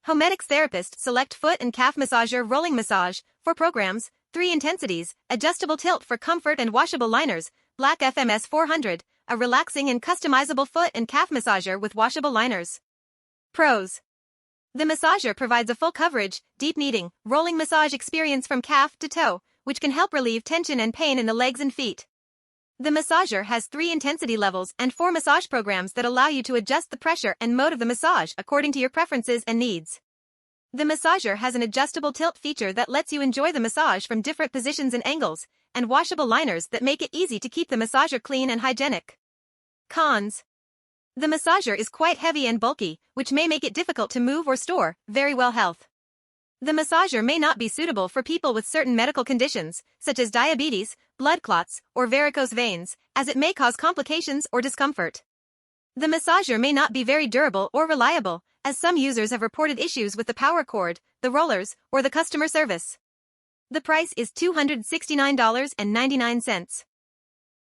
Homedics therapist select foot and calf massager rolling massage, 4 programs, 3 intensities, adjustable tilt for comfort and washable liners, Black FMS-400, a relaxing and customizable foot and calf massager with washable liners. Pros. The massager provides a full coverage, deep-kneading, rolling massage experience from calf to toe, which can help relieve tension and pain in the legs and feet. The massager has 3 intensity levels and 4 massage programs that allow you to adjust the pressure and mode of the massage according to your preferences and needs. The massager has an adjustable tilt feature that lets you enjoy the massage from different positions and angles, and washable liners that make it easy to keep the massager clean and hygienic. Cons. The massager is quite heavy and bulky, which may make it difficult to move or store very well health. The massager may not be suitable for people with certain medical conditions, such as diabetes, blood clots, or varicose veins, as it may cause complications or discomfort. The massager may not be very durable or reliable, as some users have reported issues with the power cord, the rollers, or the customer service. The price is $269.99.